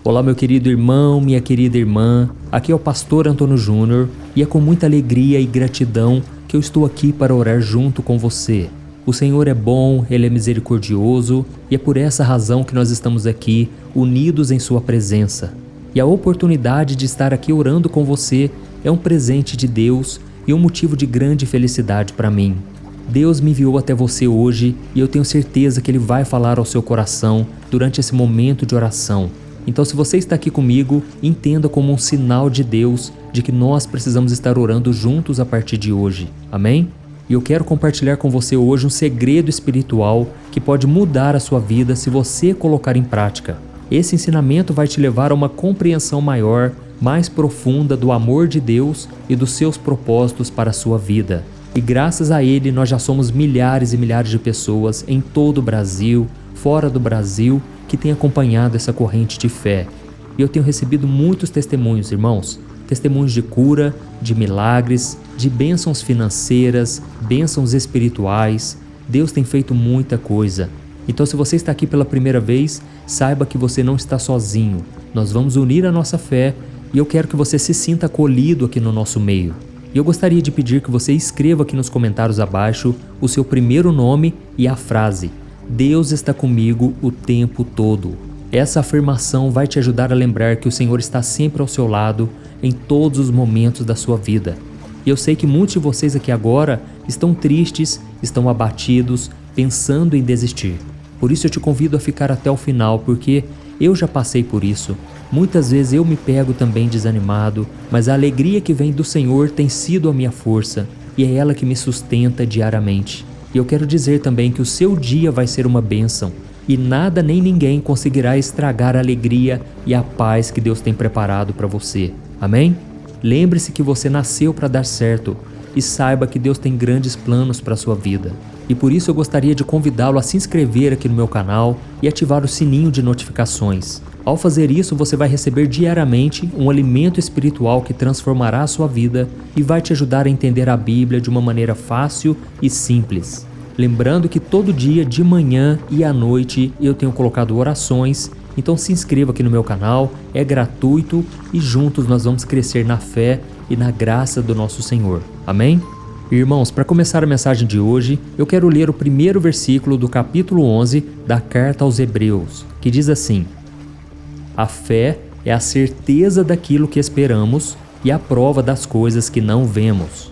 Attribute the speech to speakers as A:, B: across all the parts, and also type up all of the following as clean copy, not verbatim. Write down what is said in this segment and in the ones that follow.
A: Olá, meu querido irmão, minha querida irmã, aqui é o pastor Antônio Júnior e é com muita alegria e gratidão que eu estou aqui para orar junto com você. O Senhor é bom, Ele é misericordioso e é por essa razão que nós estamos aqui, unidos em Sua presença. E a oportunidade de estar aqui orando com você é um presente de Deus e um motivo de grande felicidade para mim. Deus me enviou até você hoje e eu tenho certeza que Ele vai falar ao seu coração durante esse momento de oração. Então, se você está aqui comigo, entenda como um sinal de Deus de que nós precisamos estar orando juntos a partir de hoje. Amém? E eu quero compartilhar com você hoje um segredo espiritual que pode mudar a sua vida se você colocar em prática. Esse ensinamento vai te levar a uma compreensão maior, mais profunda do amor de Deus e dos seus propósitos para a sua vida. E graças a ele nós já somos milhares e milhares de pessoas em todo o Brasil, fora do Brasil, que têm acompanhado essa corrente de fé. E eu tenho recebido muitos testemunhos, irmãos. Testemunhos de cura, de milagres, de bênçãos financeiras, bênçãos espirituais. Deus tem feito muita coisa. Então, se você está aqui pela primeira vez, saiba que você não está sozinho. Nós vamos unir a nossa fé e eu quero que você se sinta acolhido aqui no nosso meio. E eu gostaria de pedir que você escreva aqui nos comentários abaixo o seu primeiro nome e a frase: Deus está comigo o tempo todo. Essa afirmação vai te ajudar a lembrar que o Senhor está sempre ao seu lado em todos os momentos da sua vida. E eu sei que muitos de vocês aqui agora estão tristes, estão abatidos, pensando em desistir. Por isso eu te convido a ficar até o final, porque eu já passei por isso. Muitas vezes eu me pego também desanimado, mas a alegria que vem do Senhor tem sido a minha força e é ela que me sustenta diariamente. E eu quero dizer também que o seu dia vai ser uma bênção e nada nem ninguém conseguirá estragar a alegria e a paz que Deus tem preparado para você. Amém? Lembre-se que você nasceu para dar certo e saiba que Deus tem grandes planos para a sua vida. E por isso eu gostaria de convidá-lo a se inscrever aqui no meu canal e ativar o sininho de notificações. Ao fazer isso, você vai receber diariamente um alimento espiritual que transformará a sua vida e vai te ajudar a entender a Bíblia de uma maneira fácil e simples. Lembrando que todo dia, de manhã e à noite, eu tenho colocado orações, então se inscreva aqui no meu canal, é gratuito e juntos nós vamos crescer na fé e na graça do nosso Senhor. Amém? Irmãos, para começar a mensagem de hoje, eu quero ler o primeiro versículo do capítulo 11 da Carta aos Hebreus, que diz assim: A fé é a certeza daquilo que esperamos e a prova das coisas que não vemos.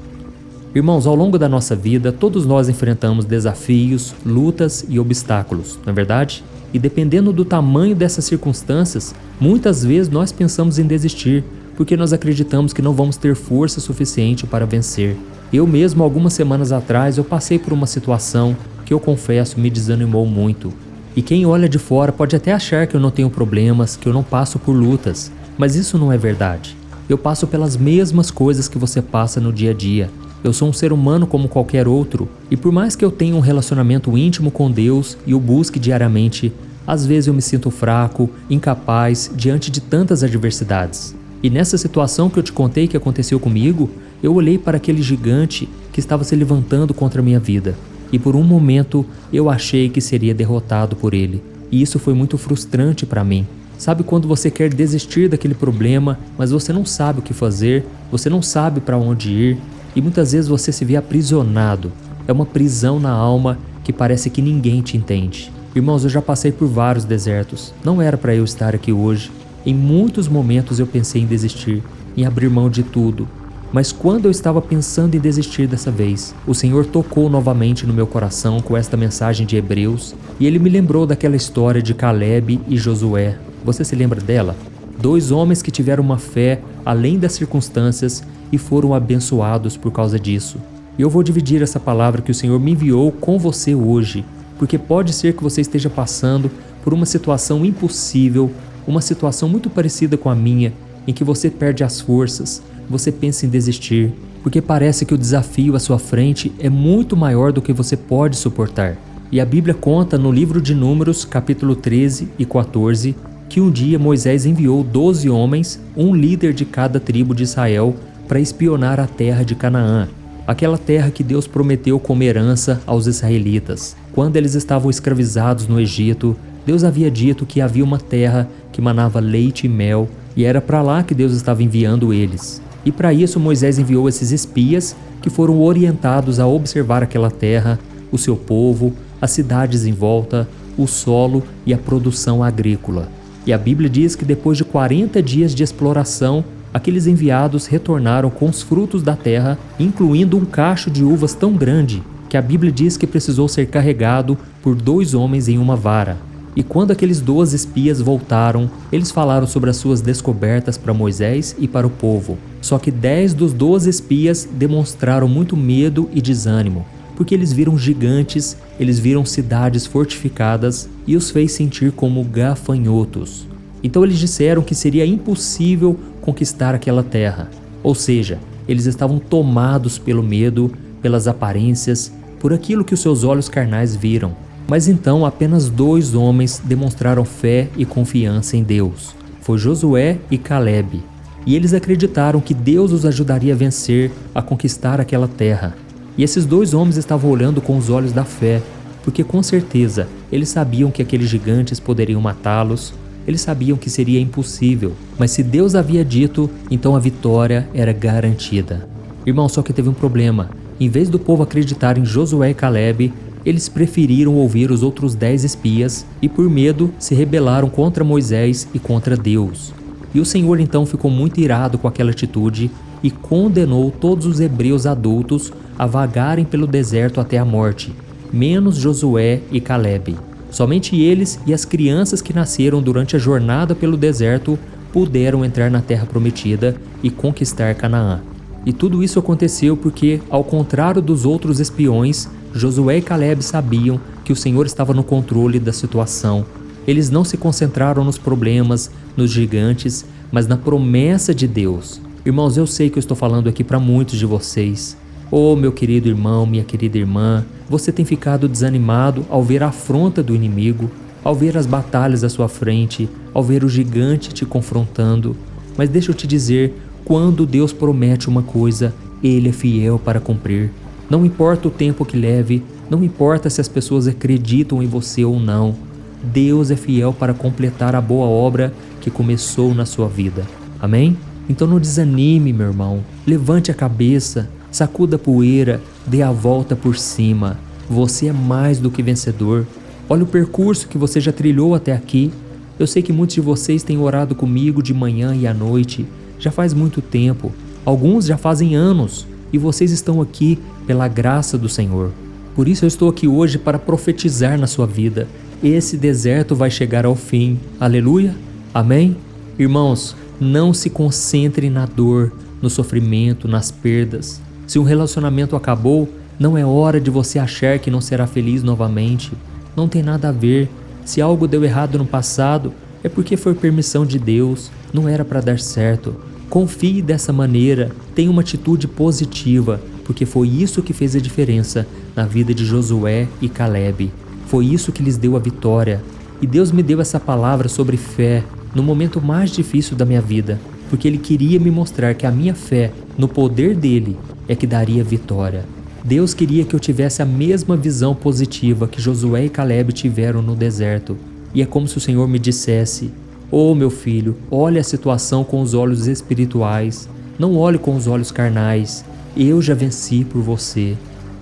A: Irmãos, ao longo da nossa vida, todos nós enfrentamos desafios, lutas e obstáculos, não é verdade? E dependendo do tamanho dessas circunstâncias, muitas vezes nós pensamos em desistir, porque nós acreditamos que não vamos ter força suficiente para vencer. Eu mesmo, algumas semanas atrás, eu passei por uma situação que eu confesso me desanimou muito. E quem olha de fora pode até achar que eu não tenho problemas, que eu não passo por lutas, mas isso não é verdade. Eu passo pelas mesmas coisas que você passa no dia a dia. Eu sou um ser humano como qualquer outro, e por mais que eu tenha um relacionamento íntimo com Deus e o busque diariamente, às vezes eu me sinto fraco, incapaz diante de tantas adversidades. E nessa situação que eu te contei que aconteceu comigo, eu olhei para aquele gigante que estava se levantando contra a minha vida. E por um momento eu achei que seria derrotado por ele. E isso foi muito frustrante para mim. Sabe quando você quer desistir daquele problema, mas você não sabe o que fazer, você não sabe para onde ir, e muitas vezes você se vê aprisionado. É uma prisão na alma que parece que ninguém te entende. Irmãos, eu já passei por vários desertos. Não era para eu estar aqui hoje. Em muitos momentos eu pensei em desistir, em abrir mão de tudo. Mas quando eu estava pensando em desistir dessa vez, o Senhor tocou novamente no meu coração com esta mensagem de Hebreus e Ele me lembrou daquela história de Caleb e Josué. Você se lembra dela? 2 homens que tiveram uma fé além das circunstâncias e foram abençoados por causa disso. E eu vou dividir essa palavra que o Senhor me enviou com você hoje, porque pode ser que você esteja passando por uma situação impossível, uma situação muito parecida com a minha, em que você perde as forças, você pensa em desistir, porque parece que o desafio à sua frente é muito maior do que você pode suportar. E a Bíblia conta no livro de Números, capítulo 13 e 14, que um dia Moisés enviou 12 homens, um líder de cada tribo de Israel, para espionar a terra de Canaã, aquela terra que Deus prometeu como herança aos israelitas. Quando eles estavam escravizados no Egito, Deus havia dito que havia uma terra que manava leite e mel, e era para lá que Deus estava enviando eles. E para isso Moisés enviou esses espias que foram orientados a observar aquela terra, o seu povo, as cidades em volta, o solo e a produção agrícola. E a Bíblia diz que depois de 40 dias de exploração, aqueles enviados retornaram com os frutos da terra, incluindo um cacho de uvas tão grande que a Bíblia diz que precisou ser carregado por 2 homens em uma vara. E quando aqueles 12 espias voltaram, eles falaram sobre as suas descobertas para Moisés e para o povo. Só que 10 dos 12 espias demonstraram muito medo e desânimo, porque eles viram gigantes, eles viram cidades fortificadas e os fez sentir como gafanhotos. Então eles disseram que seria impossível conquistar aquela terra. Ou seja, eles estavam tomados pelo medo, pelas aparências, por aquilo que os seus olhos carnais viram. Mas então apenas 2 homens demonstraram fé e confiança em Deus. Foi Josué e Calebe. E eles acreditaram que Deus os ajudaria a vencer, a conquistar aquela terra. E esses 2 homens estavam olhando com os olhos da fé, porque com certeza eles sabiam que aqueles gigantes poderiam matá-los, eles sabiam que seria impossível, mas se Deus havia dito, então a vitória era garantida. Irmão, só que teve um problema. Em vez do povo acreditar em Josué e Calebe, eles preferiram ouvir os outros 10 espias e por medo se rebelaram contra Moisés e contra Deus. E o Senhor então ficou muito irado com aquela atitude e condenou todos os hebreus adultos a vagarem pelo deserto até a morte, menos Josué e Calebe. Somente eles e as crianças que nasceram durante a jornada pelo deserto puderam entrar na terra prometida e conquistar Canaã. E tudo isso aconteceu porque, ao contrário dos outros espiões, Josué e Calebe sabiam que o Senhor estava no controle da situação. Eles não se concentraram nos problemas, nos gigantes, mas na promessa de Deus. Irmãos, eu sei que eu estou falando aqui para muitos de vocês. Oh, meu querido irmão, minha querida irmã, você tem ficado desanimado ao ver a afronta do inimigo, ao ver as batalhas à sua frente, ao ver o gigante te confrontando. Mas deixa eu te dizer, quando Deus promete uma coisa, Ele é fiel para cumprir. Não importa o tempo que leve, não importa se as pessoas acreditam em você ou não, Deus é fiel para completar a boa obra que começou na sua vida. Amém? Então não desanime, meu irmão. Levante a cabeça, sacuda a poeira, dê a volta por cima. Você é mais do que vencedor. Olha o percurso que você já trilhou até aqui. Eu sei que muitos de vocês têm orado comigo de manhã e à noite. Já faz muito tempo. Alguns já fazem anos. E vocês estão aqui pela graça do Senhor. Por isso eu estou aqui hoje para profetizar na sua vida. Esse deserto vai chegar ao fim. Aleluia? Amém? Irmãos, não se concentre na dor, no sofrimento, nas perdas. Se um relacionamento acabou, não é hora de você achar que não será feliz novamente. Não tem nada a ver. Se algo deu errado no passado, é porque foi permissão de Deus, não era para dar certo. Confie dessa maneira, tenha uma atitude positiva, porque foi isso que fez a diferença na vida de Josué e Calebe. Foi isso que lhes deu a vitória. E Deus me deu essa palavra sobre fé no momento mais difícil da minha vida, porque Ele queria me mostrar que a minha fé no poder dEle é que daria vitória. Deus queria que eu tivesse a mesma visão positiva que Josué e Calebe tiveram no deserto. E é como se o Senhor me dissesse: "Oh, meu filho, olhe a situação com os olhos espirituais, não olhe com os olhos carnais. Eu já venci por você."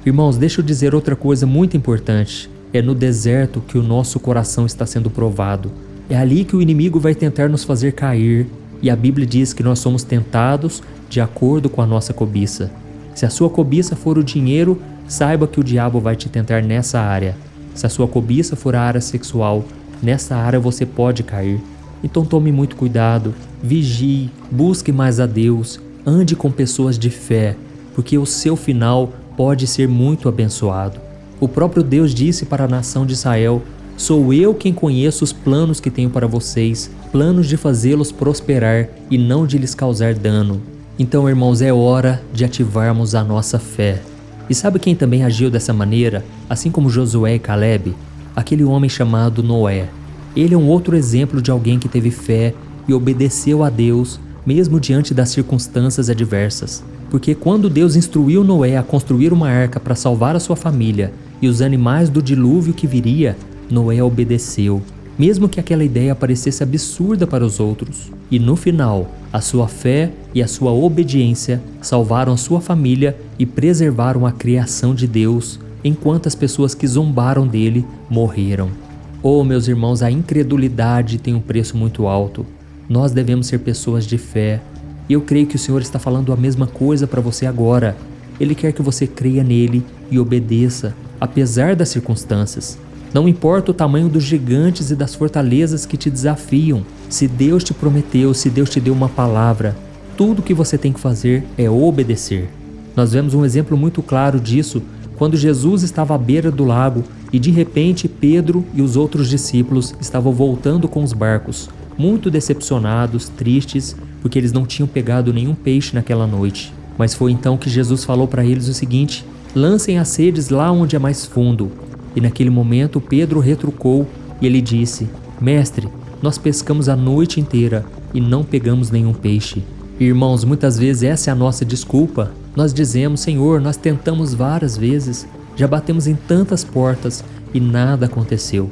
A: Irmãos, deixa eu dizer outra coisa muito importante. É no deserto que o nosso coração está sendo provado. É ali que o inimigo vai tentar nos fazer cair. E a Bíblia diz que nós somos tentados de acordo com a nossa cobiça. Se a sua cobiça for o dinheiro, saiba que o diabo vai te tentar nessa área. Se a sua cobiça for a área sexual, nessa área você pode cair. Então tome muito cuidado, vigie, busque mais a Deus, ande com pessoas de fé, porque o seu final pode ser muito abençoado. O próprio Deus disse para a nação de Israel: "Sou eu quem conheço os planos que tenho para vocês, planos de fazê-los prosperar e não de lhes causar dano." Então, irmãos, é hora de ativarmos a nossa fé. E sabe quem também agiu dessa maneira, assim como Josué e Calebe? Aquele homem chamado Noé. Ele é um outro exemplo de alguém que teve fé e obedeceu a Deus, mesmo diante das circunstâncias adversas. Porque quando Deus instruiu Noé a construir uma arca para salvar a sua família e os animais do dilúvio que viria, Noé obedeceu. mesmo que aquela ideia parecesse absurda para os outros. E no final, a sua fé e a sua obediência salvaram a sua família e preservaram a criação de Deus, enquanto as pessoas que zombaram dele morreram. Oh, meus irmãos, a incredulidade tem um preço muito alto. Nós devemos ser pessoas de fé. E eu creio que o Senhor está falando a mesma coisa para você agora. Ele quer que você creia nele e obedeça, apesar das circunstâncias. Não importa o tamanho dos gigantes e das fortalezas que te desafiam. Se Deus te prometeu, se Deus te deu uma palavra, tudo o que você tem que fazer é obedecer. Nós vemos um exemplo muito claro disso quando Jesus estava à beira do lago e de repente Pedro e os outros discípulos estavam voltando com os barcos, muito decepcionados, tristes, porque eles não tinham pegado nenhum peixe naquela noite. Mas foi então que Jesus falou para eles o seguinte: lancem as redes lá onde é mais fundo. E naquele momento Pedro retrucou e ele disse: Mestre, nós pescamos a noite inteira e não pegamos nenhum peixe. Irmãos, muitas vezes essa é a nossa desculpa. Nós dizemos: Senhor, nós tentamos várias vezes, já batemos em tantas portas e nada aconteceu.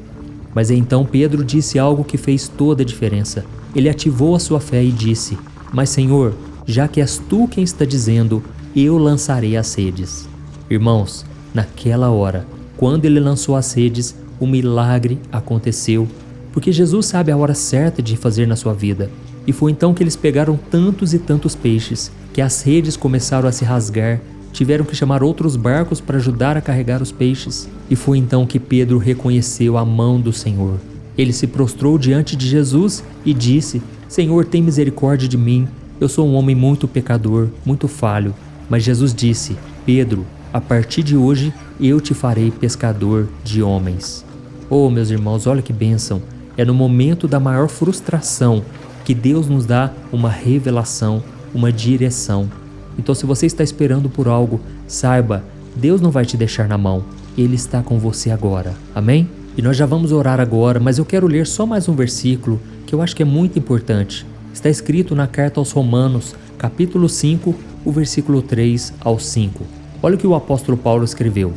A: Mas então Pedro disse algo que fez toda a diferença. Ele ativou a sua fé e disse: Mas Senhor, já que és tu quem está dizendo, eu lançarei as redes. Irmãos, naquela hora, quando ele lançou as redes, o milagre aconteceu, porque Jesus sabe a hora certa de fazer na sua vida. E foi então que eles pegaram tantos e tantos peixes, que as redes começaram a se rasgar, tiveram que chamar outros barcos para ajudar a carregar os peixes. E foi então que Pedro reconheceu a mão do Senhor. Ele se prostrou diante de Jesus e disse: Senhor, tem misericórdia de mim, eu sou um homem muito pecador, muito falho. Mas Jesus disse: Pedro, a partir de hoje eu te farei pescador de homens. Oh, meus irmãos, olha que bênção. É no momento da maior frustração que Deus nos dá uma revelação, uma direção. Então, se você está esperando por algo, saiba, Deus não vai te deixar na mão. Ele está com você agora. Amém? E nós já vamos orar agora, mas eu quero ler só mais um versículo que eu acho que é muito importante. Está escrito na carta aos Romanos, capítulo 5, o versículo 3 ao 5. Olha o que o apóstolo Paulo escreveu: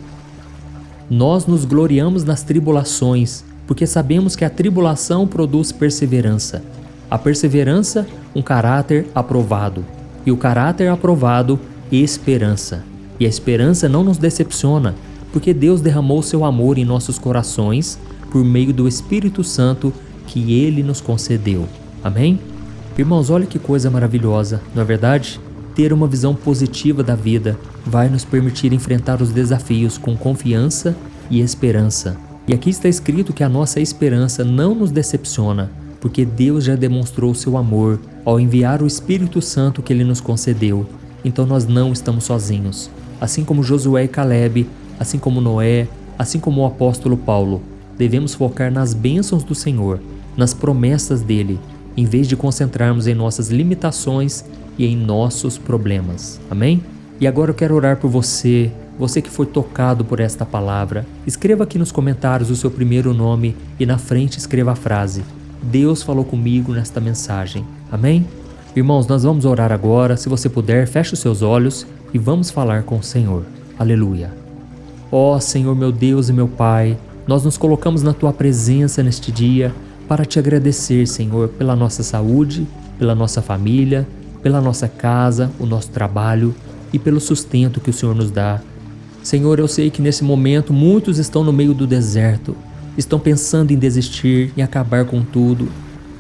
A: Nós nos gloriamos nas tribulações, porque sabemos que a tribulação produz perseverança. A perseverança, um caráter aprovado. E o caráter aprovado, esperança. E a esperança não nos decepciona, porque Deus derramou seu amor em nossos corações por meio do Espírito Santo que Ele nos concedeu. Amém? Irmãos, olha que coisa maravilhosa, não é verdade? Ter uma visão positiva da vida vai nos permitir enfrentar os desafios com confiança e esperança. E aqui está escrito que a nossa esperança não nos decepciona, porque Deus já demonstrou seu amor ao enviar o Espírito Santo que Ele nos concedeu. Então nós não estamos sozinhos. Assim como Josué e Caleb, assim como Noé, assim como o apóstolo Paulo, devemos focar nas bênçãos do Senhor, nas promessas dele, em vez de concentrarmos em nossas limitações e em nossos problemas. Amém? E agora eu quero orar por você, você que foi tocado por esta palavra. Escreva aqui nos comentários o seu primeiro nome e na frente escreva a frase: Deus falou comigo nesta mensagem. Amém? Irmãos, nós vamos orar agora. Se você puder, feche os seus olhos e vamos falar com o Senhor. Aleluia. Ó Senhor, meu Deus e meu Pai, nós nos colocamos na Tua presença neste dia para Te agradecer, Senhor, pela nossa saúde, pela nossa família, pela nossa casa, o nosso trabalho e pelo sustento que o Senhor nos dá. Senhor, eu sei que nesse momento muitos estão no meio do deserto, estão pensando em desistir, em acabar com tudo.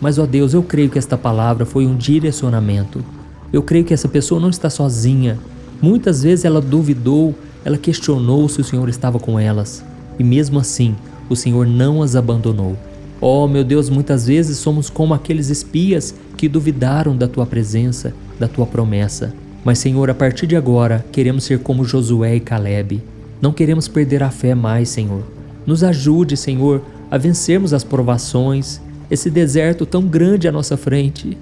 A: Mas, ó Deus, eu creio que esta palavra foi um direcionamento. Eu creio que essa pessoa não está sozinha. Muitas vezes ela duvidou, ela questionou se o Senhor estava com elas. E mesmo assim, o Senhor não as abandonou. Oh, meu Deus, muitas vezes somos como aqueles espias que duvidaram da Tua presença, da Tua promessa. Mas, Senhor, a partir de agora, queremos ser como Josué e Caleb. Não queremos perder a fé mais, Senhor. Nos ajude, Senhor, a vencermos as provações, esse deserto tão grande à nossa frente.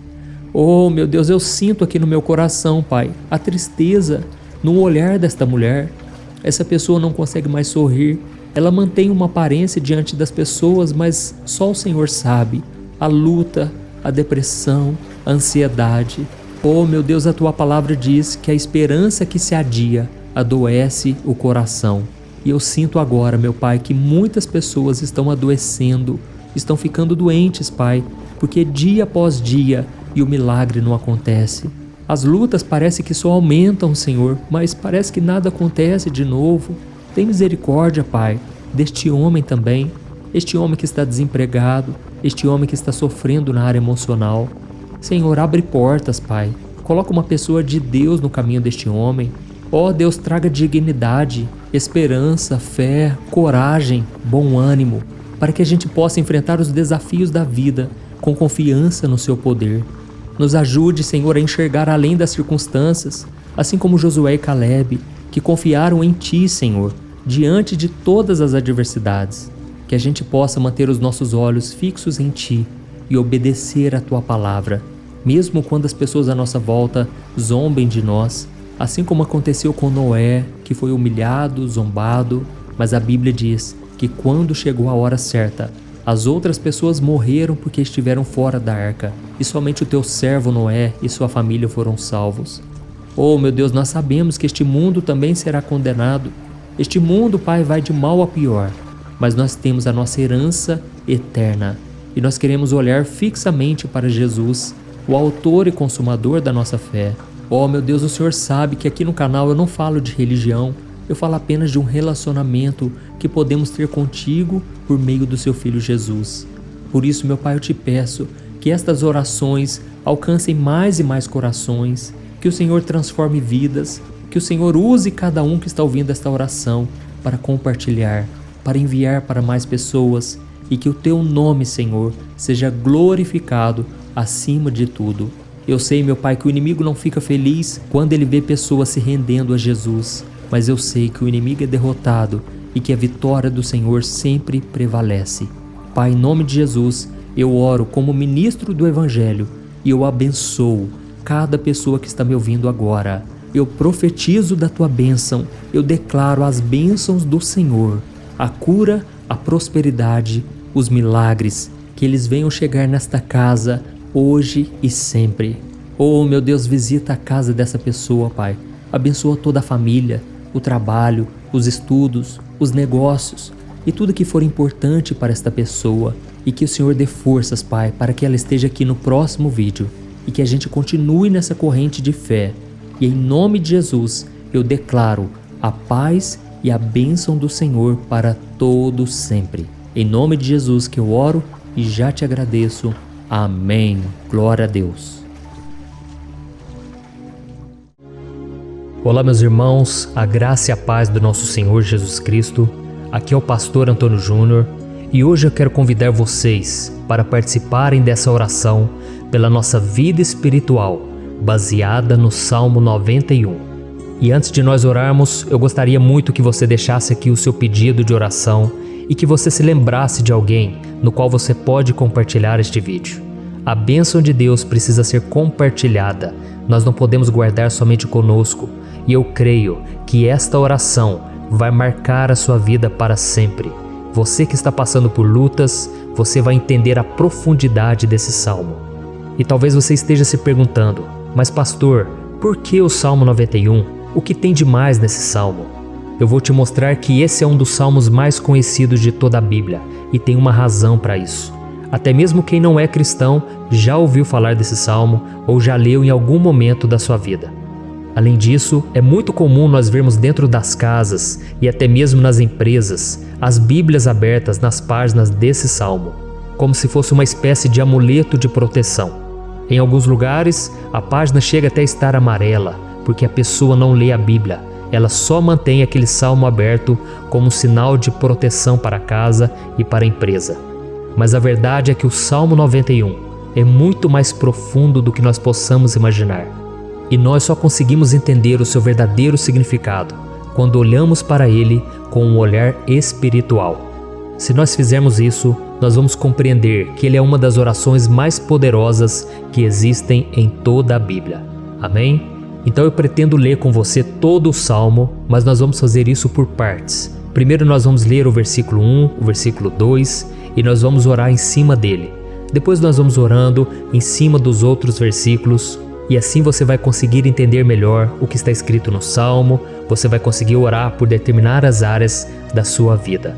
A: Oh, meu Deus, eu sinto aqui no meu coração, Pai, a tristeza no olhar desta mulher. Essa pessoa não consegue mais sorrir. Ela mantém uma aparência diante das pessoas, mas só o Senhor sabe. A luta, a depressão, a ansiedade. Oh, meu Deus, a Tua palavra diz que a esperança que se adia adoece o coração. E eu sinto agora, meu Pai, que muitas pessoas estão adoecendo estão ficando doentes, Pai, porque dia após dia e o milagre não acontece. As lutas parece que só aumentam, Senhor, mas parece que nada acontece de novo. Tem misericórdia, Pai, deste homem também, este homem que está desempregado, este homem que está sofrendo na área emocional. Senhor, abre portas, Pai. Coloca uma pessoa de Deus no caminho deste homem. Ó Deus, traga dignidade, esperança, fé, coragem, bom ânimo, para que a gente possa enfrentar os desafios da vida com confiança no seu poder. Nos ajude, Senhor, a enxergar além das circunstâncias, assim como Josué e Caleb, que confiaram em Ti, Senhor, diante de todas as adversidades. Que a gente possa manter os nossos olhos fixos em Ti e obedecer a Tua palavra, mesmo quando as pessoas à nossa volta zombem de nós, assim como aconteceu com Noé, que foi humilhado, zombado, mas a Bíblia diz que quando chegou a hora certa, as outras pessoas morreram porque estiveram fora da arca, e somente o teu servo Noé e sua família foram salvos. Oh, meu Deus, nós sabemos que este mundo também será condenado. Este mundo, Pai, vai de mal a pior, mas nós temos a nossa herança eterna, e nós queremos olhar fixamente para Jesus, o autor e consumador da nossa fé. Oh, meu Deus, o Senhor sabe que aqui no canal eu não falo de religião, eu falo apenas de um relacionamento que podemos ter contigo por meio do seu Filho Jesus. Por isso, meu Pai, eu te peço que estas orações alcancem mais e mais corações, que o Senhor transforme vidas, que o Senhor use cada um que está ouvindo esta oração para compartilhar, para enviar para mais pessoas, e que o teu nome, Senhor, seja glorificado acima de tudo. Eu sei, meu Pai, que o inimigo não fica feliz quando ele vê pessoas se rendendo a Jesus, mas eu sei que o inimigo é derrotado e que a vitória do Senhor sempre prevalece. Pai, em nome de Jesus, eu oro como ministro do Evangelho e eu abençoo cada pessoa que está me ouvindo agora. Eu profetizo da tua bênção, eu declaro as bênçãos do Senhor, a cura, a prosperidade, os milagres, que eles venham chegar nesta casa hoje e sempre. Oh, meu Deus, visita a casa dessa pessoa, Pai. Abençoa toda a família, o trabalho, os estudos, os negócios e tudo que for importante para esta pessoa. E que o Senhor dê forças, Pai, para que ela esteja aqui no próximo vídeo. E que a gente continue nessa corrente de fé. E em nome de Jesus, eu declaro a paz e a bênção do Senhor para todos sempre. Em nome de Jesus que eu oro e já te agradeço. Amém. Glória a Deus. Olá, meus irmãos, a graça e a paz do nosso Senhor Jesus Cristo. Aqui é o pastor Antônio Júnior e hoje eu quero convidar vocês para participarem dessa oração pela nossa vida espiritual, baseada no Salmo 91. E antes de nós orarmos, eu gostaria muito que você deixasse aqui o seu pedido de oração e que você se lembrasse de alguém no qual você pode compartilhar este vídeo. A bênção de Deus precisa ser compartilhada, nós não podemos guardar somente conosco, e eu creio que esta oração vai marcar a sua vida para sempre. Você que está passando por lutas, você vai entender a profundidade desse salmo. E talvez você esteja se perguntando, mas pastor, por que o Salmo 91? O que tem de mais nesse salmo? Eu vou te mostrar que esse é um dos salmos mais conhecidos de toda a Bíblia e tem uma razão para isso. Até mesmo quem não é cristão já ouviu falar desse salmo ou já leu em algum momento da sua vida. Além disso, é muito comum nós vermos dentro das casas e até mesmo nas empresas as Bíblias abertas nas páginas desse salmo, como se fosse uma espécie de amuleto de proteção. Em alguns lugares, a página chega até a estar amarela, porque a pessoa não lê a Bíblia. Ela só mantém aquele salmo aberto como sinal de proteção para a casa e para a empresa. Mas a verdade é que o Salmo 91 é muito mais profundo do que nós possamos imaginar. E nós só conseguimos entender o seu verdadeiro significado quando olhamos para ele com um olhar espiritual. Se nós fizermos isso, nós vamos compreender que ele é uma das orações mais poderosas que existem em toda a Bíblia. Amém? Então eu pretendo ler com você todo o Salmo, mas nós vamos fazer isso por partes. Primeiro nós vamos ler o versículo 1, o versículo 2 e nós vamos orar em cima dele. Depois nós vamos orando em cima dos outros versículos e assim você vai conseguir entender melhor o que está escrito no Salmo, você vai conseguir orar por determinadas áreas da sua vida.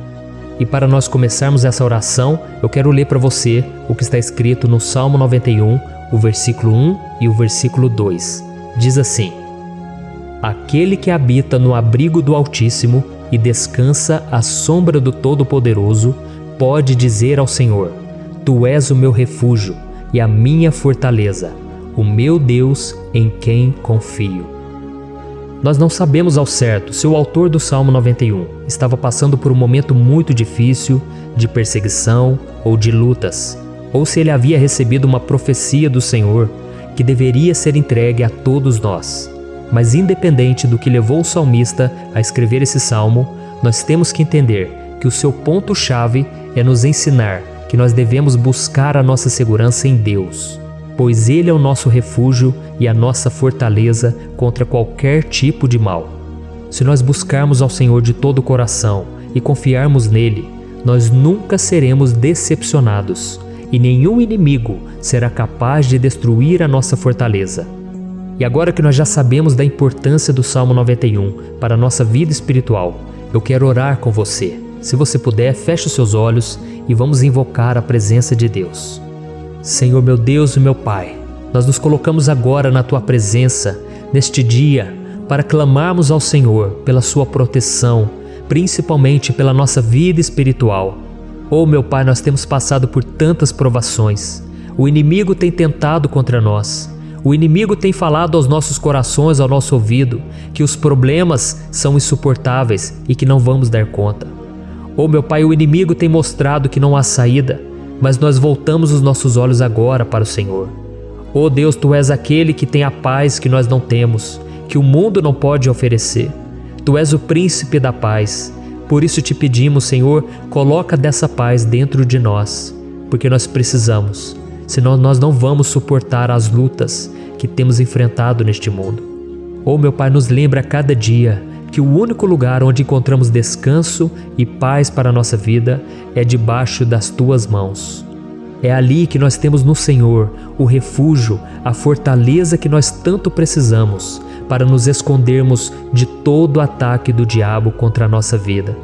A: E para nós começarmos essa oração, eu quero ler para você o que está escrito no Salmo 91, o versículo 1 e o versículo 2. Diz assim: Aquele que habita no abrigo do Altíssimo e descansa à sombra do Todo-Poderoso, pode dizer ao Senhor: Tu és o meu refúgio e a minha fortaleza, o meu Deus em quem confio. Nós não sabemos ao certo se o autor do Salmo 91 estava passando por um momento muito difícil, de perseguição ou de lutas, ou se ele havia recebido uma profecia do Senhor que deveria ser entregue a todos nós. Mas independente do que levou o salmista a escrever esse salmo, nós temos que entender que o seu ponto-chave é nos ensinar que nós devemos buscar a nossa segurança em Deus, pois Ele é o nosso refúgio e a nossa fortaleza contra qualquer tipo de mal. Se nós buscarmos ao Senhor de todo o coração e confiarmos nele, nós nunca seremos decepcionados e nenhum inimigo será capaz de destruir a nossa fortaleza. E agora que nós já sabemos da importância do Salmo 91 para a nossa vida espiritual, eu quero orar com você. Se você puder, feche os seus olhos e vamos invocar a presença de Deus. Senhor meu Deus e meu Pai, nós nos colocamos agora na Tua presença, neste dia, para clamarmos ao Senhor pela Sua proteção, principalmente pela nossa vida espiritual. Oh meu Pai, nós temos passado por tantas provações. O inimigo tem tentado contra nós. O inimigo tem falado aos nossos corações, ao nosso ouvido, que os problemas são insuportáveis e que não vamos dar conta. Oh meu Pai, o inimigo tem mostrado que não há saída, mas nós voltamos os nossos olhos agora para o Senhor. Oh Deus, Tu és aquele que tem a paz que nós não temos, que o mundo não pode oferecer. Tu és o príncipe da paz. Por isso te pedimos, Senhor, coloca dessa paz dentro de nós, porque nós precisamos, senão nós não vamos suportar as lutas que temos enfrentado neste mundo. Oh meu Pai, nos lembra a cada dia que o único lugar onde encontramos descanso e paz para a nossa vida é debaixo das Tuas mãos. É ali que nós temos no Senhor o refúgio, a fortaleza que nós tanto precisamos para nos escondermos de todo ataque do diabo contra a nossa vida.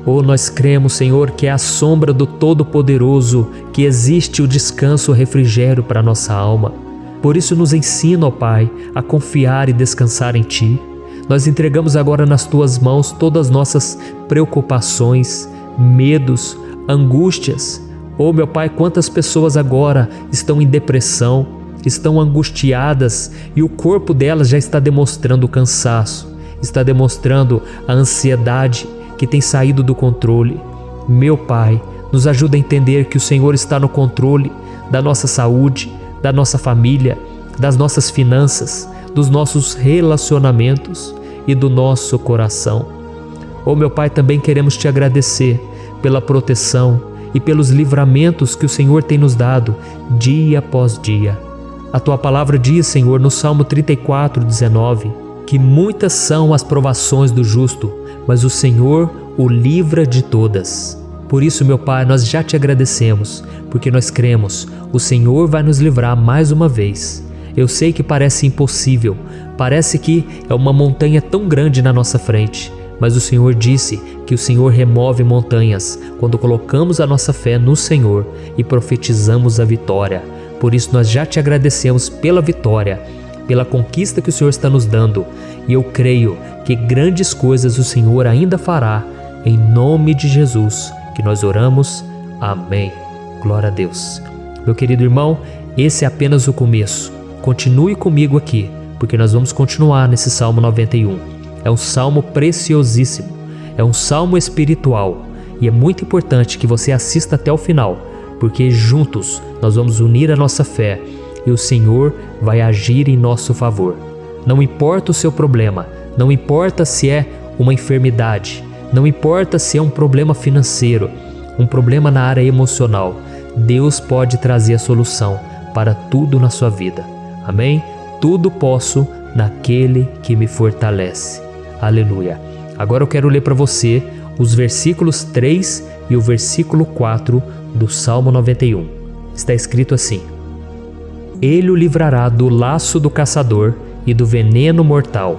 A: Oh, nós cremos, Senhor, que é à sombra do Todo-Poderoso que existe o descanso, o refrigério para a nossa alma. Por isso nos ensina, ó Pai, a confiar e descansar em Ti. Nós entregamos agora nas Tuas mãos todas as nossas preocupações, medos, angústias. Oh meu Pai, quantas pessoas agora estão em depressão, estão angustiadas e o corpo delas já está demonstrando o cansaço, está demonstrando a ansiedade que tem saído do controle. Meu Pai, nos ajuda a entender que o Senhor está no controle da nossa saúde, da nossa família, das nossas finanças, dos nossos relacionamentos e do nosso coração. Oh meu Pai, também queremos Te agradecer pela proteção e pelos livramentos que o Senhor tem nos dado dia após dia. A Tua palavra diz, Senhor, no Salmo 34:19, que muitas são as provações do justo, mas o Senhor o livra de todas. Por isso, meu Pai, nós já Te agradecemos, porque nós cremos, o Senhor vai nos livrar mais uma vez. Eu sei que parece impossível, parece que é uma montanha tão grande na nossa frente, mas o Senhor disse que o Senhor remove montanhas quando colocamos a nossa fé no Senhor e profetizamos a vitória. Por isso nós já Te agradecemos pela vitória, pela conquista que o Senhor está nos dando, e eu creio que grandes coisas o Senhor ainda fará, em nome de Jesus, que nós oramos. Amém. Glória a Deus. Meu querido irmão, esse é apenas o começo. Continue comigo aqui, porque nós vamos continuar nesse Salmo 91. É um salmo preciosíssimo, é um salmo espiritual, e é muito importante que você assista até o final, porque juntos nós vamos unir a nossa fé e o Senhor vai agir em nosso favor. Não importa o seu problema, não importa se é uma enfermidade, não importa se é um problema financeiro, um problema na área emocional, Deus pode trazer a solução para tudo na sua vida. Amém? Tudo posso naquele que me fortalece. Aleluia. Agora eu quero ler para você os versículos 3 e o versículo 4 do Salmo 91. Está escrito assim: Ele o livrará do laço do caçador e do veneno mortal.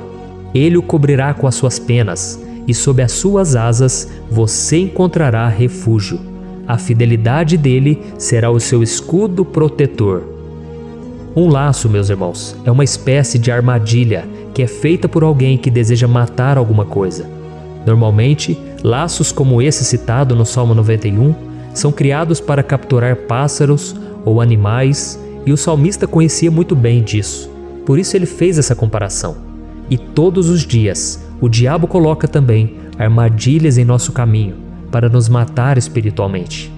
A: Ele o cobrirá com as suas penas, e sob as suas asas você encontrará refúgio. A fidelidade dele será o seu escudo protetor. Um laço, meus irmãos, é uma espécie de armadilha que é feita por alguém que deseja matar alguma coisa. Normalmente, laços como esse citado no Salmo 91 são criados para capturar pássaros ou animais, e o salmista conhecia muito bem disso. Por isso ele fez essa comparação. E todos os dias, o diabo coloca também armadilhas em nosso caminho para nos matar espiritualmente.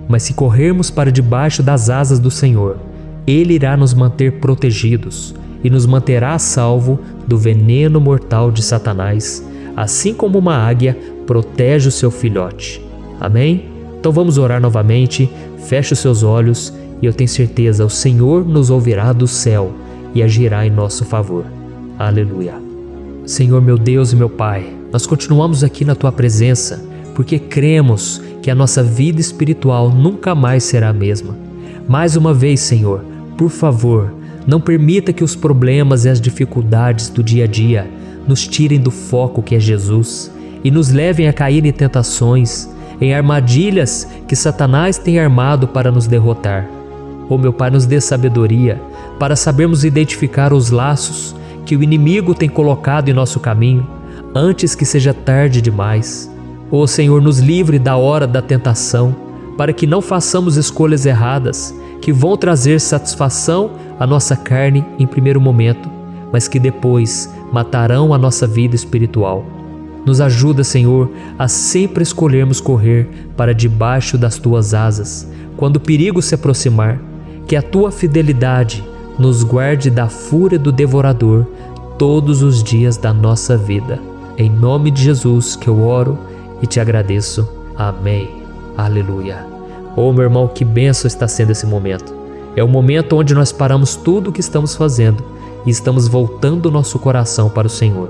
A: Mas se corrermos para debaixo das asas do Senhor, Ele irá nos manter protegidos e nos manterá a salvo do veneno mortal de Satanás, assim como uma águia protege o seu filhote. Amém? Então vamos orar novamente, feche os seus olhos e eu tenho certeza, o Senhor nos ouvirá do céu e agirá em nosso favor. Aleluia. Senhor, meu Deus e meu Pai, nós continuamos aqui na Tua presença porque cremos que a nossa vida espiritual nunca mais será a mesma. Mais uma vez, Senhor, por favor, não permita que os problemas e as dificuldades do dia a dia nos tirem do foco que é Jesus e nos levem a cair em tentações, em armadilhas que Satanás tem armado para nos derrotar. Oh, meu Pai, nos dê sabedoria para sabermos identificar os laços que o inimigo tem colocado em nosso caminho antes que seja tarde demais. Oh, Senhor, nos livre da hora da tentação, para que não façamos escolhas erradas que vão trazer satisfação à nossa carne em primeiro momento, mas que depois matarão a nossa vida espiritual. Nos ajuda, Senhor, a sempre escolhermos correr para debaixo das Tuas asas, quando o perigo se aproximar, que a Tua fidelidade nos guarde da fúria do devorador todos os dias da nossa vida. Em nome de Jesus que eu oro e te agradeço. Amém. Aleluia. Oh, meu irmão, que bênção está sendo esse momento. É o momento onde nós paramos tudo o que estamos fazendo e estamos voltando o nosso coração para o Senhor.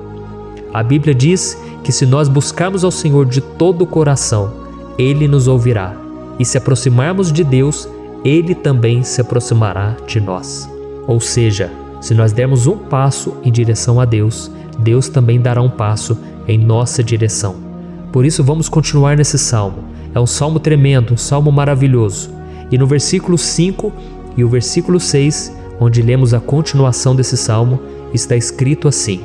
A: A Bíblia diz que se nós buscarmos ao Senhor de todo o coração, Ele nos ouvirá. E se aproximarmos de Deus, Ele também se aproximará de nós. Ou seja, se nós dermos um passo em direção a Deus, Deus também dará um passo em nossa direção. Por isso vamos continuar nesse salmo. É um salmo tremendo, um salmo maravilhoso. E no versículo 5 e o versículo 6, onde lemos a continuação desse salmo, está escrito assim: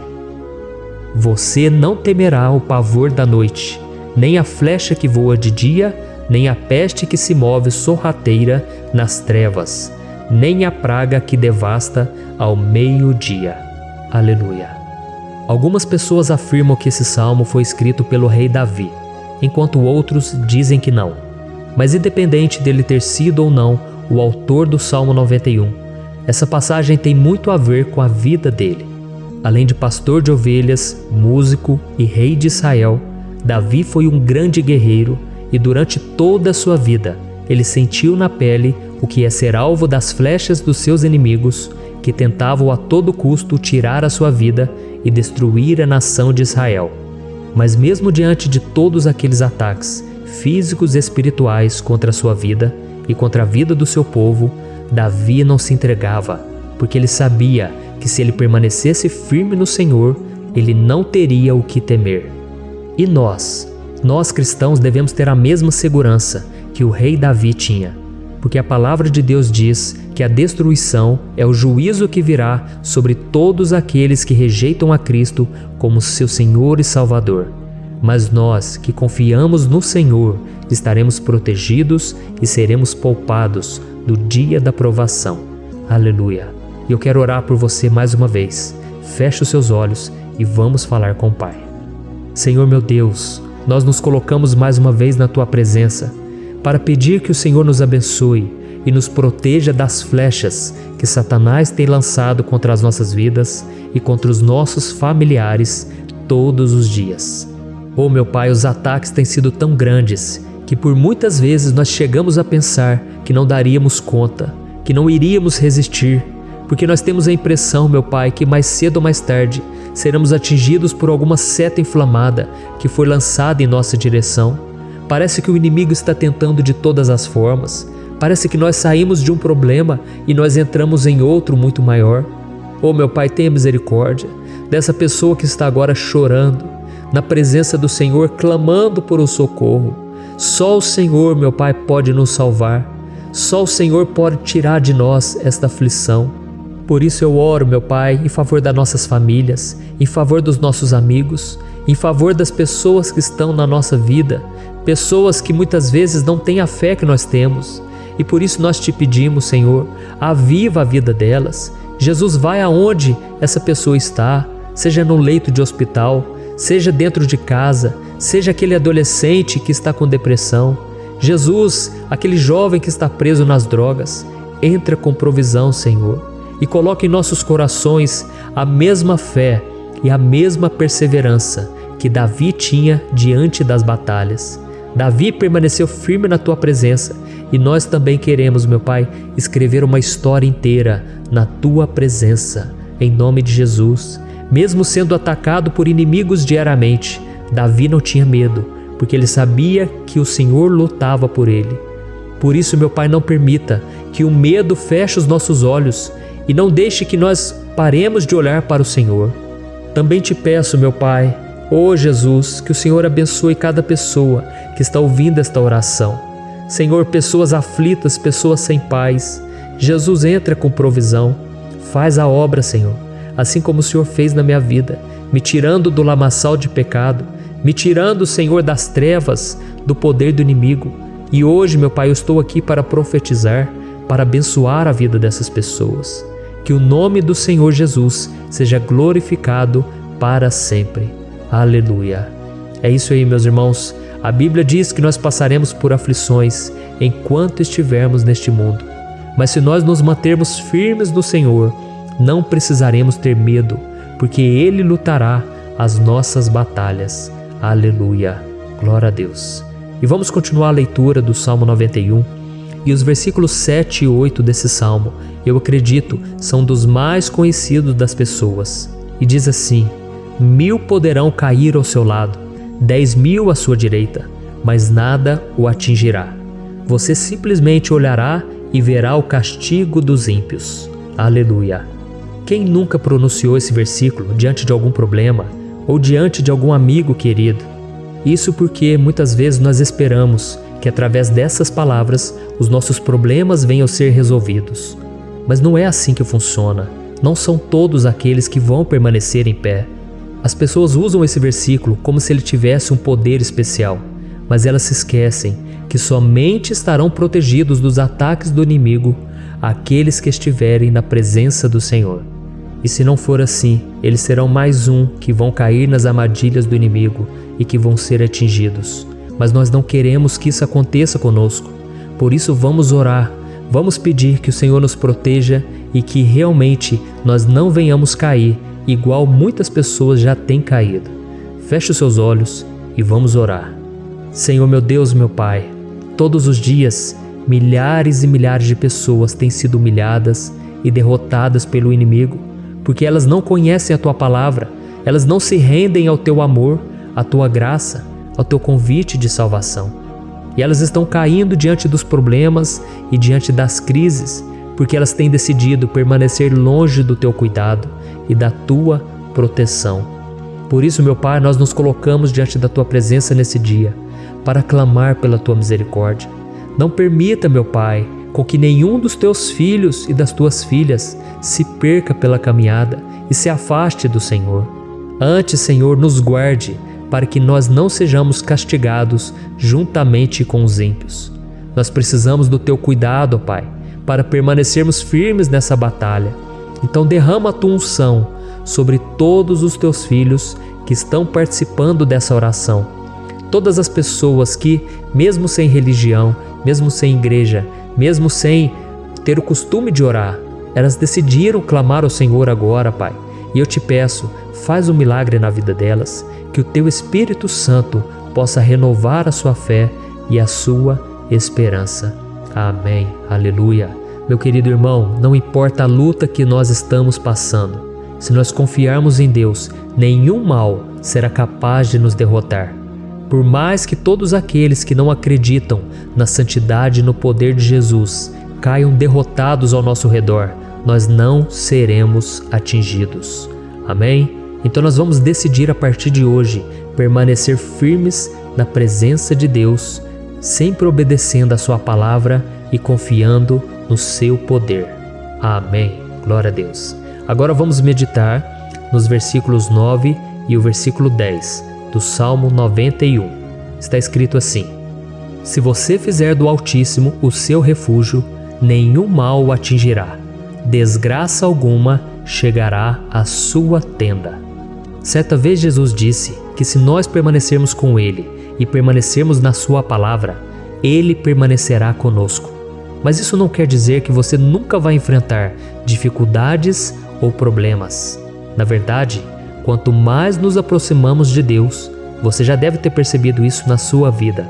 A: Você não temerá o pavor da noite, nem a flecha que voa de dia, nem a peste que se move sorrateira nas trevas, nem a praga que devasta ao meio-dia. Aleluia. Algumas pessoas afirmam que esse salmo foi escrito pelo rei Davi, enquanto outros dizem que não. Mas independente dele ter sido ou não o autor do Salmo 91, essa passagem tem muito a ver com a vida dele. Além de pastor de ovelhas, músico e rei de Israel, Davi foi um grande guerreiro e durante toda a sua vida ele sentiu na pele o que é ser alvo das flechas dos seus inimigos que tentavam a todo custo tirar a sua vida e destruir a nação de Israel. Mas mesmo diante de todos aqueles ataques físicos e espirituais contra a sua vida e contra a vida do seu povo, Davi não se entregava, porque ele sabia que se ele permanecesse firme no Senhor, ele não teria o que temer. E nós cristãos devemos ter a mesma segurança que o rei Davi tinha, porque a palavra de Deus diz que a destruição é o juízo que virá sobre todos aqueles que rejeitam a Cristo como seu Senhor e Salvador. Mas nós que confiamos no Senhor estaremos protegidos e seremos poupados do dia da provação. Aleluia. E eu quero orar por você mais uma vez. Feche os seus olhos e vamos falar com o Pai. Senhor meu Deus, nós nos colocamos mais uma vez na Tua presença para pedir que o Senhor nos abençoe e nos proteja das flechas que Satanás tem lançado contra as nossas vidas e contra os nossos familiares todos os dias. Oh meu Pai, os ataques têm sido tão grandes que por muitas vezes nós chegamos a pensar que não daríamos conta, que não iríamos resistir, porque nós temos a impressão, meu Pai, que mais cedo ou mais tarde seremos atingidos por alguma seta inflamada que foi lançada em nossa direção. Parece que o inimigo está tentando de todas as formas. Parece que nós saímos de um problema e nós entramos em outro muito maior. Oh meu Pai, tenha misericórdia dessa pessoa que está agora chorando, na presença do Senhor, clamando por um socorro. Só o Senhor, meu Pai, pode nos salvar. Só o Senhor pode tirar de nós esta aflição. Por isso eu oro, meu Pai, em favor das nossas famílias, em favor dos nossos amigos, em favor das pessoas que estão na nossa vida, pessoas que muitas vezes não têm a fé que nós temos. E por isso nós te pedimos, Senhor, aviva a vida delas. Jesus, vai aonde essa pessoa está, seja no leito de hospital, seja dentro de casa, seja aquele adolescente que está com depressão. Jesus, aquele jovem que está preso nas drogas, entra com provisão, Senhor, e coloca em nossos corações a mesma fé e a mesma perseverança que Davi tinha diante das batalhas. Davi permaneceu firme na tua presença e nós também queremos, meu Pai, escrever uma história inteira na tua presença, em nome de Jesus. Mesmo sendo atacado por inimigos diariamente, Davi não tinha medo, porque ele sabia que o Senhor lutava por ele. Por isso, meu Pai, não permita que o medo feche os nossos olhos e não deixe que nós paremos de olhar para o Senhor. Também te peço, meu Pai, ó Jesus, que o Senhor abençoe cada pessoa que está ouvindo esta oração. Senhor, pessoas aflitas, pessoas sem paz. Jesus, entra com provisão. Faz a obra, Senhor, assim como o Senhor fez na minha vida, me tirando do lamaçal de pecado, me tirando, Senhor, das trevas, do poder do inimigo. E hoje, meu Pai, eu estou aqui para profetizar, para abençoar a vida dessas pessoas. Que o nome do Senhor Jesus seja glorificado para sempre. Aleluia. É isso aí, meus irmãos. A Bíblia diz que nós passaremos por aflições enquanto estivermos neste mundo. Mas se nós nos mantermos firmes no Senhor, não precisaremos ter medo, porque Ele lutará as nossas batalhas. Aleluia. Glória a Deus. E vamos continuar a leitura do Salmo 91. E os versículos 7 e 8 desse Salmo, eu acredito, são dos mais conhecidos das pessoas. E diz assim: 1000 poderão cair ao seu lado, 10.000 à sua direita, mas nada o atingirá. Você simplesmente olhará e verá o castigo dos ímpios. Aleluia. Quem nunca pronunciou esse versículo diante de algum problema ou diante de algum amigo querido? Isso porque muitas vezes nós esperamos que através dessas palavras os nossos problemas venham a ser resolvidos. Mas não é assim que funciona. Não são todos aqueles que vão permanecer em pé. As pessoas usam esse versículo como se ele tivesse um poder especial, mas elas se esquecem que somente estarão protegidos dos ataques do inimigo aqueles que estiverem na presença do Senhor. E se não for assim, eles serão mais um que vão cair nas armadilhas do inimigo e que vão ser atingidos. Mas nós não queremos que isso aconteça conosco. Por isso vamos orar, vamos pedir que o Senhor nos proteja e que realmente nós não venhamos cair igual muitas pessoas já têm caído. Feche os seus olhos e vamos orar. Senhor, meu Deus, meu Pai, todos os dias milhares e milhares de pessoas têm sido humilhadas e derrotadas pelo inimigo, porque elas não conhecem a Tua palavra, elas não se rendem ao Teu amor, à Tua graça, ao Teu convite de salvação. E elas estão caindo diante dos problemas e diante das crises, porque elas têm decidido permanecer longe do Teu cuidado e da Tua proteção. Por isso, meu Pai, nós nos colocamos diante da Tua presença nesse dia, para clamar pela Tua misericórdia. Não permita, meu Pai, com que nenhum dos Teus filhos e das Tuas filhas se perca pela caminhada e se afaste do Senhor. Antes, Senhor, nos guarde, para que nós não sejamos castigados juntamente com os ímpios. Nós precisamos do Teu cuidado, ó Pai, para permanecermos firmes nessa batalha. Então derrama a Tua unção sobre todos os Teus filhos que estão participando dessa oração. Todas as pessoas que, mesmo sem religião, mesmo sem igreja, mesmo sem ter o costume de orar, elas decidiram clamar ao Senhor agora, Pai. E eu te peço, faz um milagre na vida delas, que o Teu Espírito Santo possa renovar a sua fé e a sua esperança. Amém. Aleluia. Meu querido irmão, não importa a luta que nós estamos passando, se nós confiarmos em Deus, nenhum mal será capaz de nos derrotar. Por mais que todos aqueles que não acreditam na santidade e no poder de Jesus caiam derrotados ao nosso redor, nós não seremos atingidos. Amém? Então nós vamos decidir a partir de hoje permanecer firmes na presença de Deus, sempre obedecendo a sua palavra e confiando no seu poder. Amém. Glória a Deus. Agora vamos meditar nos versículos 9 e o versículo 10 do Salmo 91. Está escrito assim: Se você fizer do Altíssimo o seu refúgio, nenhum mal o atingirá, desgraça alguma chegará à sua tenda. Certa vez Jesus disse que se nós permanecermos com Ele e permanecermos na sua palavra, Ele permanecerá conosco. Mas isso não quer dizer que você nunca vai enfrentar dificuldades ou problemas. Na verdade, quanto mais nos aproximamos de Deus, você já deve ter percebido isso na sua vida,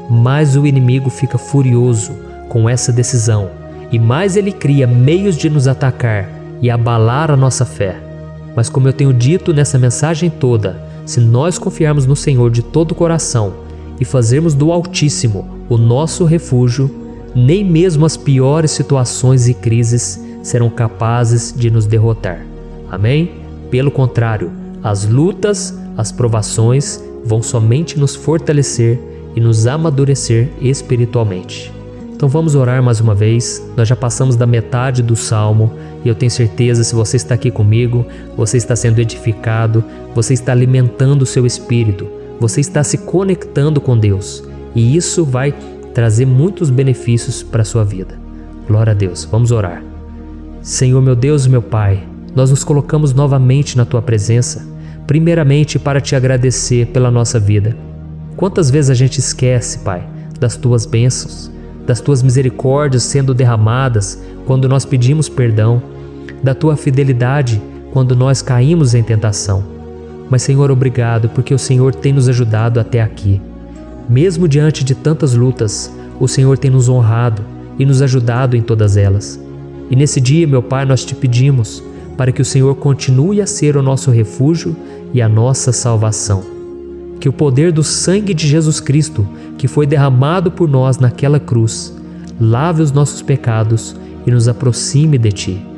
A: mais o inimigo fica furioso com essa decisão e mais ele cria meios de nos atacar e abalar a nossa fé. Mas como eu tenho dito nessa mensagem toda, se nós confiarmos no Senhor de todo o coração e fazermos do Altíssimo o nosso refúgio, nem mesmo as piores situações e crises serão capazes de nos derrotar. Amém? Pelo contrário, as lutas, as provações vão somente nos fortalecer e nos amadurecer espiritualmente. Então vamos orar mais uma vez. Nós já passamos da metade do Salmo e eu tenho certeza, se você está aqui comigo, você está sendo edificado, você está alimentando o seu espírito, você está se conectando com Deus e isso vai trazer muitos benefícios para a sua vida. Glória a Deus. Vamos orar. Senhor meu Deus e meu Pai, nós nos colocamos novamente na Tua presença, primeiramente para Te agradecer pela nossa vida. Quantas vezes a gente esquece, Pai, das Tuas bênçãos, das Tuas misericórdias sendo derramadas quando nós pedimos perdão, da Tua fidelidade quando nós caímos em tentação. Mas Senhor, obrigado porque o Senhor tem nos ajudado até aqui. Mesmo diante de tantas lutas, o Senhor tem nos honrado e nos ajudado em todas elas. E nesse dia, meu Pai, nós Te pedimos para que o Senhor continue a ser o nosso refúgio e a nossa salvação. Que o poder do sangue de Jesus Cristo, que foi derramado por nós naquela cruz, lave os nossos pecados e nos aproxime de Ti.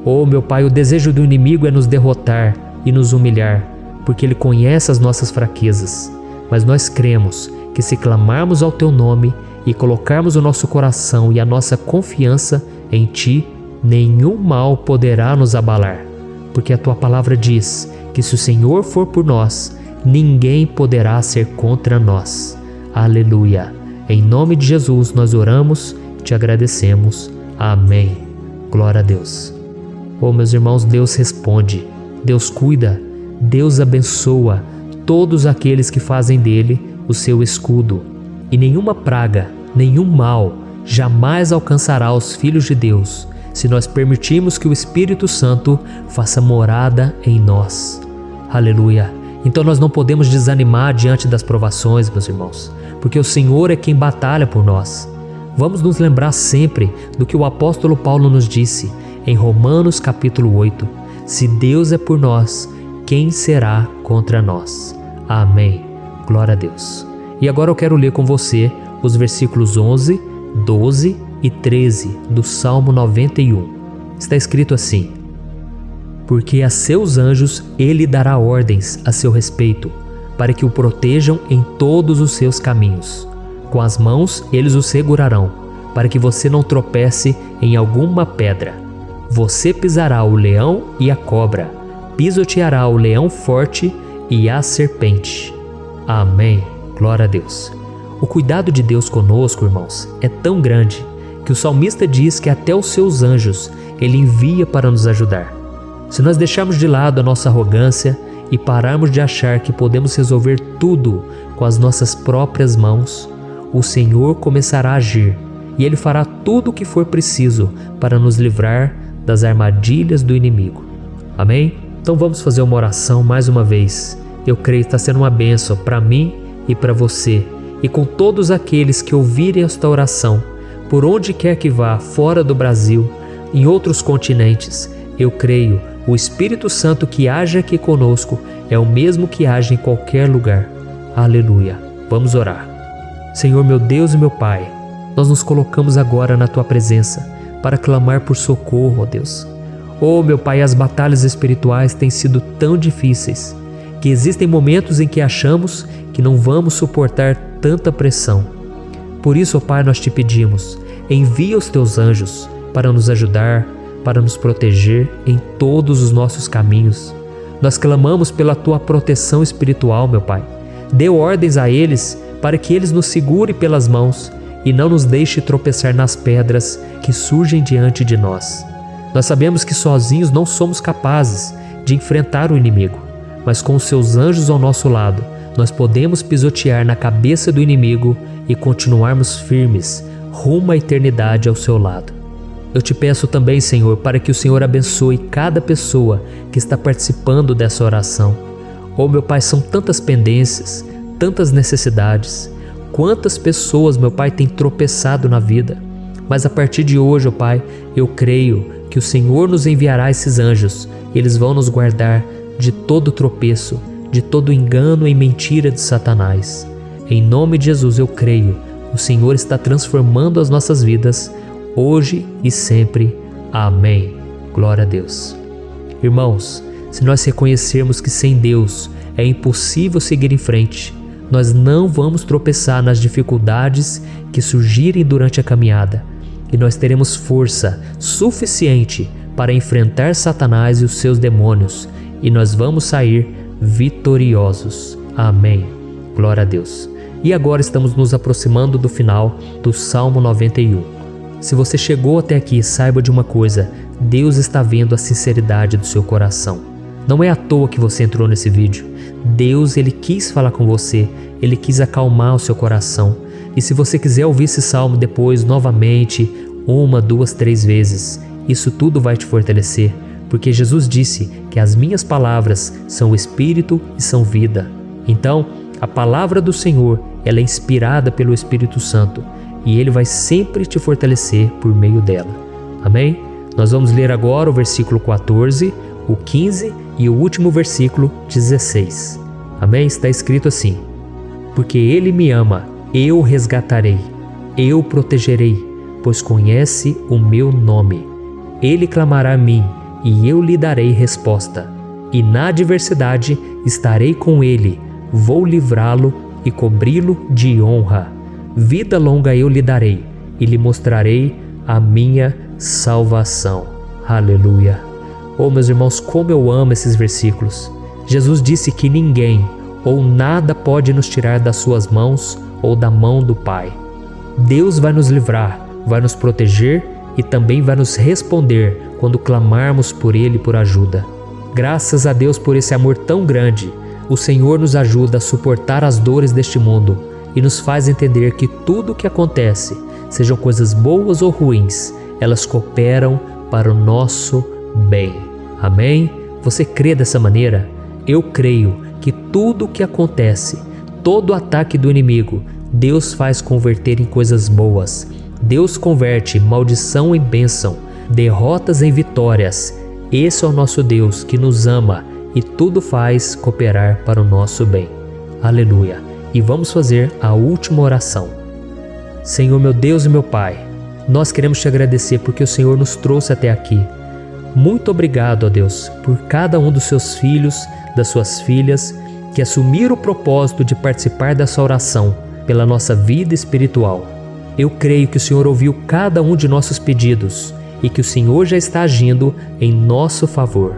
A: Oh, meu Pai, o desejo do inimigo é nos derrotar e nos humilhar, porque ele conhece as nossas fraquezas. Mas nós cremos que se clamarmos ao Teu nome e colocarmos o nosso coração e a nossa confiança em Ti, nenhum mal poderá nos abalar, porque a Tua palavra diz que se o Senhor for por nós, ninguém poderá ser contra nós. Aleluia! Em nome de Jesus nós oramos, Te agradecemos. Amém. Glória a Deus. Oh, meus irmãos, Deus responde, Deus cuida, Deus abençoa todos aqueles que fazem dele o seu escudo. E nenhuma praga, nenhum mal jamais alcançará os filhos de Deus, se nós permitirmos que o Espírito Santo faça morada em nós. Aleluia! Então nós não podemos desanimar diante das provações, meus irmãos, porque o Senhor é quem batalha por nós. Vamos nos lembrar sempre do que o apóstolo Paulo nos disse em Romanos capítulo 8. Se Deus é por nós, quem será contra nós? Amém. Glória a Deus. E agora eu quero ler com você os versículos 11, 12 e 13 do Salmo 91. Está escrito assim: Porque a seus anjos ele dará ordens a seu respeito, para que o protejam em todos os seus caminhos. Com as mãos eles o segurarão, para que você não tropece em alguma pedra. Você pisará o leão e a cobra, pisoteará o leão forte e a serpente. Amém. Glória a Deus. O cuidado de Deus conosco, irmãos, é tão grande que o salmista diz que até os seus anjos ele envia para nos ajudar. Se nós deixarmos de lado a nossa arrogância e pararmos de achar que podemos resolver tudo com as nossas próprias mãos, o Senhor começará a agir e Ele fará tudo o que for preciso para nos livrar das armadilhas do inimigo. Amém? Então vamos fazer uma oração mais uma vez. Eu creio que está sendo uma bênção para mim e para você, e com todos aqueles que ouvirem esta oração, por onde quer que vá, fora do Brasil, em outros continentes. Eu creio, o Espírito Santo que age aqui conosco é o mesmo que age em qualquer lugar. Aleluia. Vamos orar. Senhor meu Deus e meu Pai, nós nos colocamos agora na Tua presença para clamar por socorro, ó Deus. Oh meu Pai, as batalhas espirituais têm sido tão difíceis que existem momentos em que achamos que não vamos suportar tanta pressão. Por isso, ó Pai, nós te pedimos, envia os teus anjos para nos ajudar, para nos proteger em todos os nossos caminhos. Nós clamamos pela tua proteção espiritual, meu Pai. Dê ordens a eles para que eles nos segurem pelas mãos e não nos deixe tropeçar nas pedras que surgem diante de nós. Nós sabemos que sozinhos não somos capazes de enfrentar o inimigo, mas com os seus anjos ao nosso lado, nós podemos pisotear na cabeça do inimigo e continuarmos firmes rumo à eternidade ao seu lado. Eu te peço também, Senhor, para que o Senhor abençoe cada pessoa que está participando dessa oração. Oh, meu Pai, são tantas pendências, tantas necessidades. Quantas pessoas, meu Pai, têm tropeçado na vida. Mas a partir de hoje, oh Pai, eu creio que o Senhor nos enviará esses anjos. Eles vão nos guardar de todo tropeço, de todo engano e mentira de Satanás. Em nome de Jesus eu creio, o Senhor está transformando as nossas vidas, hoje e sempre. Amém. Glória a Deus. Irmãos, se nós reconhecermos que sem Deus é impossível seguir em frente, nós não vamos tropeçar nas dificuldades que surgirem durante a caminhada, e nós teremos força suficiente para enfrentar Satanás e os seus demônios, e nós vamos sair vitoriosos. Amém. Glória a Deus. E agora estamos nos aproximando do final do Salmo 91. Se você chegou até aqui, saiba de uma coisa: Deus está vendo a sinceridade do seu coração. Não é à toa que você entrou nesse vídeo. Deus, Ele quis falar com você, Ele quis acalmar o seu coração. E se você quiser ouvir esse salmo depois, novamente, 1, 2, 3 vezes, isso tudo vai te fortalecer, porque Jesus disse que as minhas palavras são espírito e são vida. Então, a palavra do Senhor, ela é inspirada pelo Espírito Santo, e Ele vai sempre te fortalecer por meio dela. Amém? Nós vamos ler agora o versículo 14, o 15 e o último versículo 16. Amém? Está escrito assim: porque Ele me ama, eu o resgatarei, eu o protegerei, pois conhece o meu nome. Ele clamará a mim, e eu lhe darei resposta. E na adversidade estarei com ele, vou livrá-lo e cobri-lo de honra. Vida longa eu lhe darei, e lhe mostrarei a minha salvação. Aleluia! Oh, meus irmãos, como eu amo esses versículos. Jesus disse que ninguém ou nada pode nos tirar das suas mãos ou da mão do Pai. Deus vai nos livrar, vai nos proteger e também vai nos responder quando clamarmos por Ele por ajuda. Graças a Deus por esse amor tão grande, o Senhor nos ajuda a suportar as dores deste mundo e nos faz entender que tudo o que acontece, sejam coisas boas ou ruins, elas cooperam para o nosso bem. Amém? Você crê dessa maneira? Eu creio que tudo o que acontece, todo ataque do inimigo, Deus faz converter em coisas boas. Deus converte maldição em bênção, derrotas em vitórias. Esse é o nosso Deus que nos ama e tudo faz cooperar para o nosso bem. Aleluia! E vamos fazer a última oração. Senhor, meu Deus e meu Pai, nós queremos te agradecer porque o Senhor nos trouxe até aqui. Muito obrigado, ó Deus, por cada um dos seus filhos, das suas filhas, que assumiram o propósito de participar dessa oração pela nossa vida espiritual. Eu creio que o Senhor ouviu cada um de nossos pedidos e que o Senhor já está agindo em nosso favor.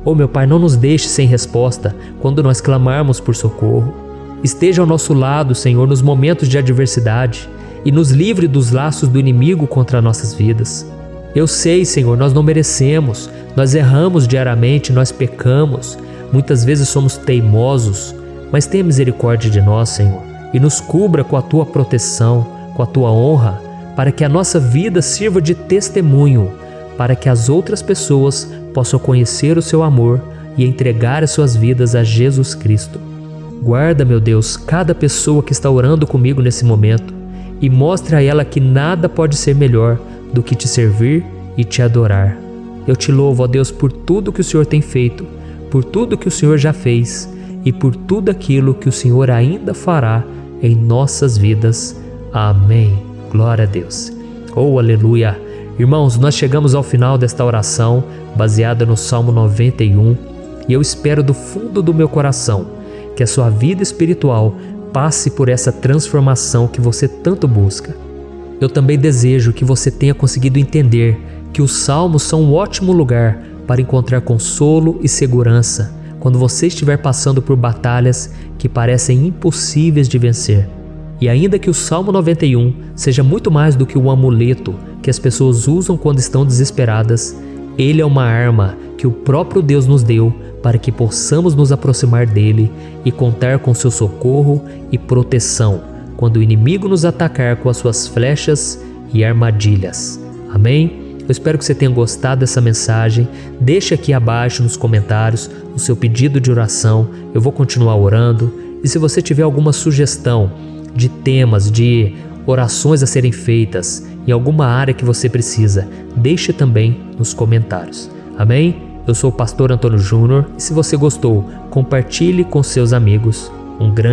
A: Oh, meu Pai, não nos deixe sem resposta quando nós clamarmos por socorro. Esteja ao nosso lado, Senhor, nos momentos de adversidade e nos livre dos laços do inimigo contra nossas vidas. Eu sei, Senhor, nós não merecemos, nós erramos diariamente, nós pecamos, muitas vezes somos teimosos, mas tenha misericórdia de nós, Senhor, e nos cubra com a Tua proteção, com a Tua honra, para que a nossa vida sirva de testemunho, para que as outras pessoas possam conhecer o Seu amor e entregar as suas vidas a Jesus Cristo. Guarda, meu Deus, cada pessoa que está orando comigo nesse momento e mostre a ela que nada pode ser melhor do que te servir e te adorar. Eu te louvo, ó Deus, por tudo que o Senhor tem feito, por tudo que o Senhor já fez e por tudo aquilo que o Senhor ainda fará em nossas vidas. Amém. Glória a Deus. Oh, aleluia. Irmãos, nós chegamos ao final desta oração baseada no Salmo 91 E eu espero do fundo do meu coração que a sua vida espiritual passe por essa transformação que você tanto busca. Eu também desejo que você tenha conseguido entender que os salmos são um ótimo lugar para encontrar consolo e segurança quando você estiver passando por batalhas que parecem impossíveis de vencer. E ainda que o Salmo 91 seja muito mais do que um amuleto que as pessoas usam quando estão desesperadas, ele é uma arma que o próprio Deus nos deu para que possamos nos aproximar dele e contar com seu socorro e proteção quando o inimigo nos atacar com as suas flechas e armadilhas. Amém? Eu espero que você tenha gostado dessa mensagem. Deixe aqui abaixo nos comentários o seu pedido de oração. Eu vou continuar orando. E se você tiver alguma sugestão de temas, de orações a serem feitas em alguma área que você precisa, deixe também nos comentários. Amém? Eu sou o pastor Antônio Júnior e se você gostou, compartilhe com seus amigos. Um grande